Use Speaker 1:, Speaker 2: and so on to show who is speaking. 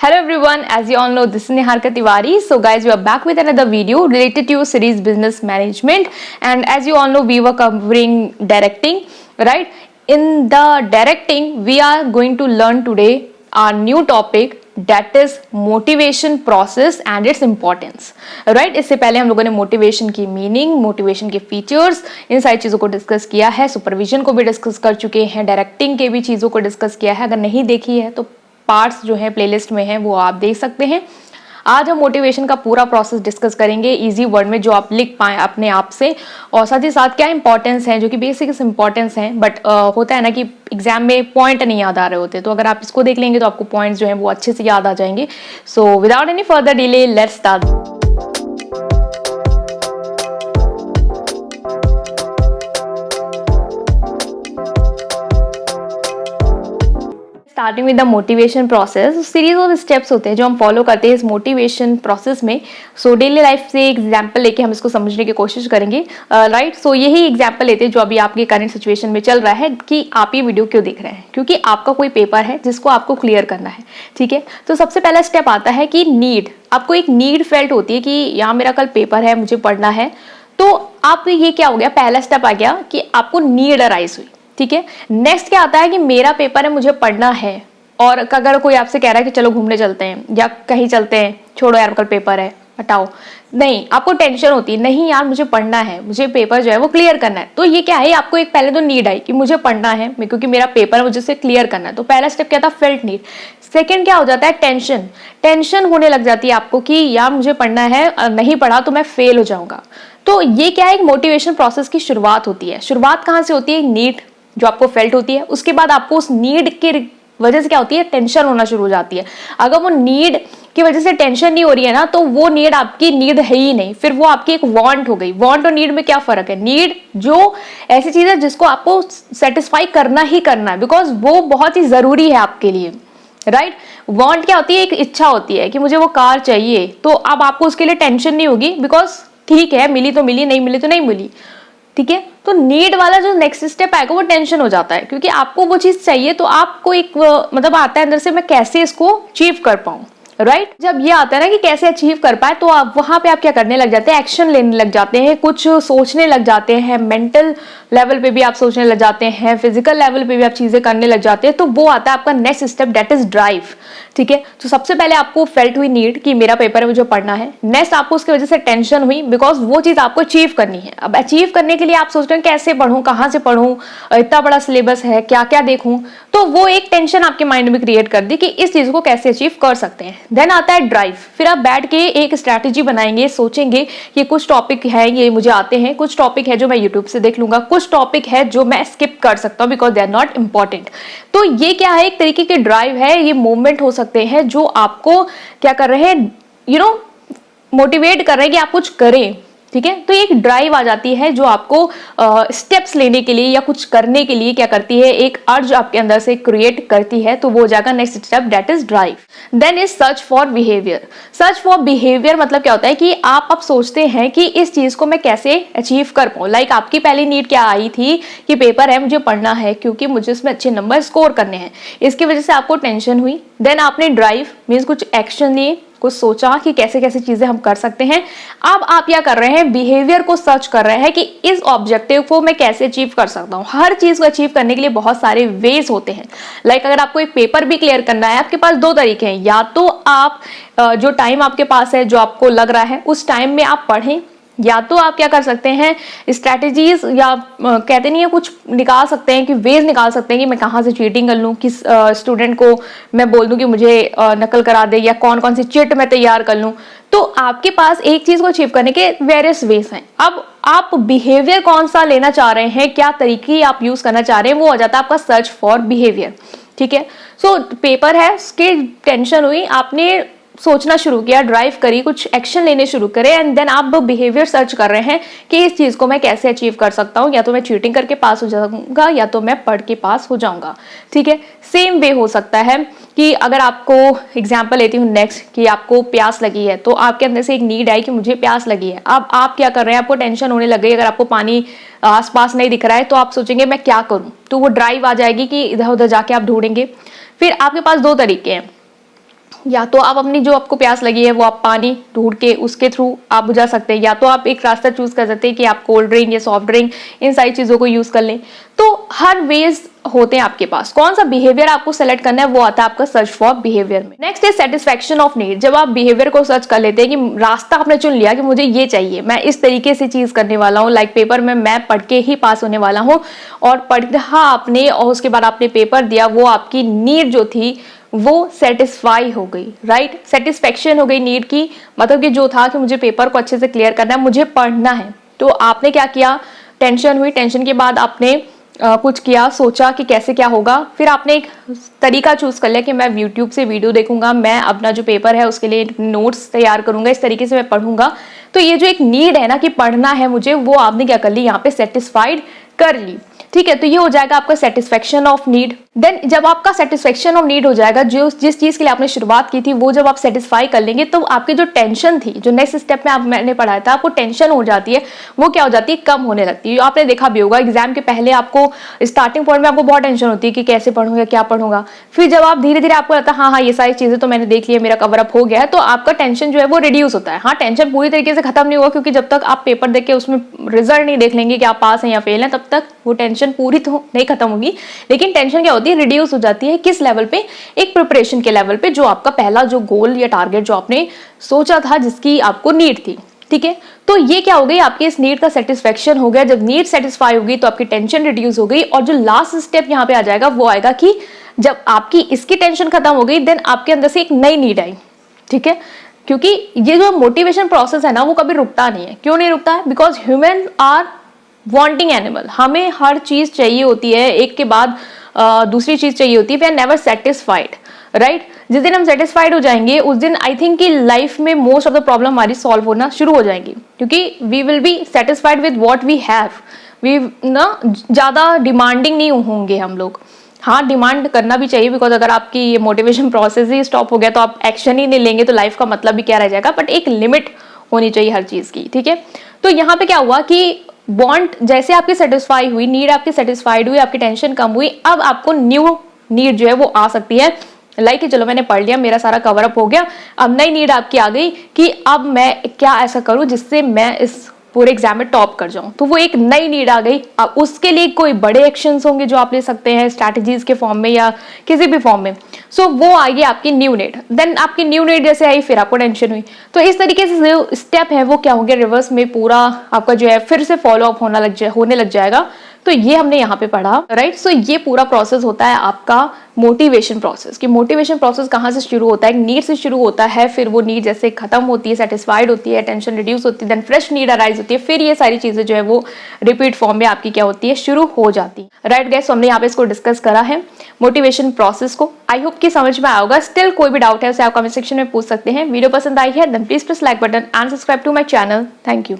Speaker 1: Hello everyone, as you all know, this is Niharika Tiwari. So guys, we are back with another video related to series business management. And as you all know, we were covering directing, right? In the directing, we are going to learn today our new topic, that is motivation process and its importance, right? इससे पहले हम लोगों ने motivation की meaning, motivation के features, इन सारी चीज़ों को डिस्कस किया है, सुपरविजन को भी डिस्कस कर चुके हैं, डायरेक्टिंग के भी चीज़ों को डिस्कस किया है। अगर नहीं देखी है तो पार्ट्स जो है प्लेलिस्ट में है वो आप देख सकते हैं। आज हम मोटिवेशन का पूरा प्रोसेस डिस्कस करेंगे इजी वर्ड में, जो आप लिख पाएँ अपने आप से, और साथ ही साथ क्या इंपॉर्टेंस है, जो कि बेसिक इंपॉर्टेंस हैं, बट होता है ना कि एग्जाम में पॉइंट नहीं याद आ रहे होते, तो अगर आप इसको देख लेंगे तो आपको पॉइंट्स जो हैं वो अच्छे से याद आ जाएंगे। So without any further delay let's start. Starting with the motivation process, series of steps होते हैं जो हम फॉलो करते हैं इस मोटिवेशन प्रोसेस में। सो डेली लाइफ से एग्जांपल लेके हम इसको समझने की कोशिश करेंगे, राइट। सो यही एग्जांपल लेते हैं जो अभी आपके करंट सिचुएशन में चल रहा है कि आप ये वीडियो क्यों देख रहे हैं, क्योंकि आपका कोई पेपर है जिसको आपको क्लियर करना है, ठीक है। तो सबसे पहला स्टेप आता है कि नीड, आपको एक नीड फेल्ट होती है कि यहाँ मेरा कल पेपर है, मुझे पढ़ना है। तो आप ये क्या हो गया, पहला स्टेप आ गया कि आपको नीड अराइज हुई, ठीक है। नेक्स्ट क्या आता है कि मेरा पेपर है, मुझे पढ़ना है, और अगर कोई आपसे कह रहा है कि चलो घूमने चलते हैं या कहीं चलते हैं, छोड़ो यार कल पेपर है, हटाओ, नहीं, आपको टेंशन होती है, नहीं यार मुझे पढ़ना है, मुझे पेपर जो है वो क्लियर करना है। तो ये क्या है, आपको एक पहले तो नीड आई कि मुझे पढ़ना है क्योंकि मेरा पेपर है, मुझे उसे क्लियर करना है। तो पहला स्टेप क्या था, फेल्ट नीड। सेकंड क्या हो जाता है, टेंशन, टेंशन होने लग जाती है आपको कि यार मुझे पढ़ना है, नहीं पढ़ा तो मैं फेल हो जाऊंगा। तो ये क्या है, एक मोटिवेशन प्रोसेस की शुरुआत होती है। शुरुआत कहाँ से होती है, नीड जो आपको फेल्ट होती है, उसके बाद आपको उस नीड के वजह से क्या होती है, टेंशन होना शुरू हो जाती है। अगर वो नीड की वजह से टेंशन नहीं हो रही है ना, तो वो नीड आपकी नीड है ही नहीं, फिर वो आपकी एक वांट हो गई। वांट और नीड में क्या फर्क है, नीड जो ऐसी चीज है जिसको आपको सेटिस्फाई करना ही करना है, बिकॉज वो बहुत ही जरूरी है आपके लिए, राइट। वांट क्या होती है, एक इच्छा होती है कि मुझे वो कार चाहिए, तो अब आपको उसके लिए टेंशन नहीं होगी, बिकॉज ठीक है, मिली तो मिली, नहीं मिली तो नहीं मिली, ठीक है। तो नीड वाला जो नेक्स्ट स्टेप आएगा वो टेंशन हो जाता है, क्योंकि आपको वो चीज चाहिए, तो आपको एक मतलब आता है अंदर से, मैं कैसे इसको अचीव कर पाऊं, राइट। जब ये आता है ना कि कैसे अचीव कर पाए, तो आप वहां पे आप क्या करने लग जाते हैं, एक्शन लेने लग जाते हैं, कुछ सोचने लग जाते हैं, मेंटल लेवल पे भी आप सोचने लग जाते हैं, फिजिकल लेवल पे भी आप चीजें करने लग जाते हैं। तो वो आता है आपका next step, that is drive, ठीक है। तो सबसे पहले आपको फेल्ट हुई नीड कि मेरा पेपर है, मुझे पढ़ना है। नेक्स्ट आपको उसकी वजह से टेंशन हुई, बिकॉज वो चीज आपको अचीव करनी है। अब अचीव करने के लिए आप सोच रहे हैं कैसे पढ़ूं, कहाँ से पढ़ूं, इतना बड़ा सिलेबस है, क्या क्या देखूं, तो वो एक टेंशन आपके माइंड में क्रिएट कर दी कि इस चीज को कैसे अचीव कर सकते हैं। देन आता है ड्राइव, फिर आप बैठ के एक स्ट्रैटेजी बनाएंगे, सोचेंगे कि कुछ टॉपिक है ये मुझे आते हैं, कुछ टॉपिक है जो मैं यूट्यूब से देख लूंगा, कुछ टॉपिक है जो मैं स्किप कर सकता हूं because they are not important. तो ये क्या है, एक तरीके की ड्राइव है, ये मूवमेंट हो सकते हैं जो आपको क्या कर रहे हैं, मोटिवेट कर रहे हैं कि आप कुछ करें, ठीक है। तो एक ड्राइव आ जाती है जो आपको स्टेप्स लेने के लिए या कुछ करने के लिए क्या करती है, एक अर्ज आपके अंदर से क्रिएट करती है, तो वो हो जाएगा next step, that is drive. Then is search for behaviour. Search for behaviour मतलब क्या होता है कि आप अब सोचते हैं कि इस चीज को मैं कैसे अचीव कर पाऊं। लाइक आपकी पहली नीड क्या आई थी कि पेपर है, मुझे पढ़ना है, क्योंकि मुझे इसमें अच्छे नंबर स्कोर करने हैं, इसकी वजह से आपको टेंशन हुई। देन आपने ड्राइव मीन्स कुछ एक्शन लिए, कुछ सोचा कि कैसे कैसे चीजें हम कर सकते हैं। अब आप क्या कर रहे हैं, बिहेवियर को सर्च कर रहे हैं कि इस ऑब्जेक्टिव को मैं कैसे अचीव कर सकता हूं। हर चीज को अचीव करने के लिए बहुत सारे वेज होते हैं। लाइक अगर आपको एक पेपर भी क्लियर करना है, आपके पास दो तरीके हैं, या तो आप जो टाइम आपके पास है, जो आपको लग रहा है उस टाइम में आप पढ़ें, या तो आप क्या कर सकते हैं, स्ट्रैटेजीज या कहते नहीं है कुछ निकाल सकते हैं कि वेज निकाल सकते हैं कि मैं कहाँ से चीटिंग कर लूँ, किस स्टूडेंट को मैं बोल दूँ कि मुझे नकल करा दे, या कौन कौन सी चिट मैं तैयार कर लूँ। तो आपके पास एक चीज को अचीव करने के वेरियस वेज हैं। अब आप बिहेवियर कौन सा लेना चाह रहे हैं, क्या तरीके आप यूज करना चाह रहे हैं, वो हो जाता है आपका सर्च फॉर बिहेवियर, ठीक है। सो पेपर है, उसकी टेंशन हुई, आपने सोचना शुरू किया, ड्राइव करी, कुछ एक्शन लेने शुरू करे, एंड देन आप बिहेवियर सर्च कर रहे हैं कि इस चीज को मैं कैसे अचीव कर सकता हूँ, या तो मैं चीटिंग करके पास हो जाऊंगा या तो मैं पढ़ के पास हो जाऊंगा, ठीक है। सेम वे हो सकता है कि अगर आपको एग्जाम्पल लेती हूँ नेक्स्ट, कि आपको प्यास लगी है, तो आपके अंदर से एक नीड आई कि मुझे प्यास लगी है। अब आप क्या कर रहे हैं, आपको टेंशन होने लग गई, अगर आपको पानी आसपास नहीं दिख रहा है तो आप सोचेंगे मैं क्या करूं, तो वो ड्राइव आ जाएगी कि इधर उधर जाके आप ढूंढेंगे। फिर आपके पास दो तरीके हैं, या तो आप अपनी जो आपको प्यास लगी है वो आप पानी ढूंढ के उसके थ्रू आप बुझा सकते हैं, या तो आप एक रास्ता चूज कर सकते हैं कि आप कोल्ड ड्रिंक या सॉफ्ट ड्रिंक इन सारी चीजों को यूज कर लें। तो हर वेज होते हैं आपके पास, कौन सा बिहेवियर आपको सेलेक्ट करना है वो आता है आपका सर्च फॉर बिहेवियर में। नेक्स्ट है सेटिस्फेक्शन ऑफ नीड। जब आप बिहेवियर को सर्च कर लेते हैं कि रास्ता आपने चुन लिया कि मुझे ये चाहिए, मैं इस तरीके से चीज करने वाला हूँ, लाइक पेपर में मैं पढ़ के ही पास होने वाला हूँ, और पढ़ा आपने और उसके बाद आपने पेपर दिया, वो आपकी नीड जो थी वो सेटिस्फाई हो गई, राइट। सेटिस्फेक्शन हो गई नीड की, मतलब कि जो था कि मुझे पेपर को अच्छे से क्लियर करना है, मुझे पढ़ना है। तो आपने क्या किया, टेंशन हुई, टेंशन के बाद आपने कुछ किया, सोचा कि कैसे क्या होगा, फिर आपने एक तरीका चूज कर लिया कि मैं यूट्यूब से वीडियो देखूंगा, मैं अपना जो पेपर है उसके लिए नोट्स तैयार करूंगा, इस तरीके से मैं पढ़ूंगा। तो ये जो एक नीड है ना कि पढ़ना है मुझे, वो आपने क्या कर ली, यहाँ पे सेटिस्फाइड कर ली, ठीक है। तो ये हो जाएगा आपका सेटिस्फेक्शन ऑफ नीड। देन जब आपका सेटिस्फेक्शन ऑफ नीड हो जाएगा, जो जिस चीज के लिए आपने शुरुआत की थी वो जब आप सेटिस्फाई कर लेंगे, तो आपकी जो टेंशन थी, जो नेक्स्ट स्टेप में मैंने पढ़ाया था, आपको टेंशन हो जाती है, वो क्या हो जाती है, कम होने लगती है। आपने देखा भी होगा एग्जाम के पहले आपको स्टार्टिंग पॉइंट में आपको बहुत टेंशन होती है कि कैसे पढ़ूंगा, क्या पढ़ूंगा। फिर जब आप धीरे धीरे आपको लगता है हाँ ये सारी चीजें तो मैंने देख ली है, मेरा कवर अप हो गया है, तो आपका टेंशन जो है वो रिड्यूस होता है। हाँ, टेंशन पूरी तरीके से खत्म नहीं होगा, क्योंकि जब तक आप पेपर देख के उसमें रिजल्ट नहीं देख लेंगे कि आप पास हैं या फेल हैं, तब तक वो टेंशन पूरी तो नहीं खत्म होगी। लेकिन टेंशन क्या होती है, रिड्यूस हो जाती है। किस लेवल पे, एक प्रिपरेशन के लेवल पे, जो आपका पहला जो गोल या टारगेट जो आपने सोचा था, जिसकी आपको नीड थी, ठीक है। तो ये क्या हो गई, आपकी इस नीड का सेटिस्फेक्शन हो गया। जब नीड सेटिस्फाई होगी तो आपकी टेंशन रिड्यूस हो गई, और जो लास्ट स्टेप यहाँ पे आ जाएगा वो आएगा कि जब आपकी इसकी टेंशन खत्म हो गई, देन आपके अंदर से एक नई नीड आई, ठीक है। क्योंकि ये जो मोटिवेशन प्रोसेस है ना, वो कभी रुकता नहीं है। क्यों नहीं रुकता है, because human are wanting animal. हमें हर चीज चाहिए होती है, एक के बाद दूसरी चीज चाहिए होती है, we are never satisfied, right. जिस दिन हम सेटिस्फाइड हो जाएंगे, उस दिन आई थिंक कि लाइफ में मोस्ट ऑफ द प्रॉब्लम हमारी सॉल्व होना शुरू हो जाएंगी, क्योंकि we will be satisfied with what we have. We ना ज्यादा डिमांडिंग नहीं होंगे हम लोग। हाँ, डिमांड करना भी चाहिए, बिकॉज अगर आपकी ये मोटिवेशन प्रोसेस ही स्टॉप हो गया तो आप एक्शन ही नहीं लेंगे, तो लाइफ का मतलब भी क्या रह जाएगा। बट एक लिमिट होनी चाहिए हर चीज की, ठीक है। तो यहाँ पे क्या हुआ कि वांट जैसे आपकी सेटिस्फाई हुई, नीड आपकी सेटिस्फाइड हुई, आपकी टेंशन कम हुई, अब आपको न्यू नीड जो है वो आ सकती है। लाइक चलो मैंने पढ़ लिया, मेरा सारा कवर अप हो गया, अब नई नीड आपकी आ गई कि अब मैं क्या ऐसा करूं जिससे मैं इस पूरे एग्जाम में टॉप कर जाऊं। तो वो एक नई नीड आ गई। अब उसके लिए कोई बड़े एक्शंस होंगे जो आप ले सकते हैं, स्ट्रैटेजीज के फॉर्म में या किसी भी फॉर्म में। सो वो आई आपकी न्यू नीड। देन आपकी न्यू नीड जैसे आई, फिर आपको टेंशन हुई। तो इस तरीके से जो स्टेप है वो क्या होंगे, रिवर्स में पूरा आपका जो है फिर से फॉलो अप होने लग जाएगा। तो ये हमने यहाँ पे पढ़ा, राइट। सो ये पूरा प्रोसेस होता है आपका मोटिवेशन प्रोसेस। कि मोटिवेशन प्रोसेस कहाँ से शुरू होता है, नीड से शुरू होता है, फिर वो नीड जैसे खत्म होती है, सेटिस्फाइड होती है, टेंशन रिड्यूस होती है, देन फ्रेश नीड अराइज होती है, फिर ये सारी चीजें जो है वो रिपीट फॉर्म में आपकी क्या होती है, शुरू हो जाती है, राइट गाइस। हमने यहाँ पे इसको डिस्कस करा है मोटिवेशन प्रोसेस को। आई होप कि समझ में आया होगा। स्टिल कोई भी डाउट है उसे आप कमेंट सेक्शन में पूछ सकते हैं। वीडियो पसंद आई है then please press like button and subscribe to my channel. Thank you.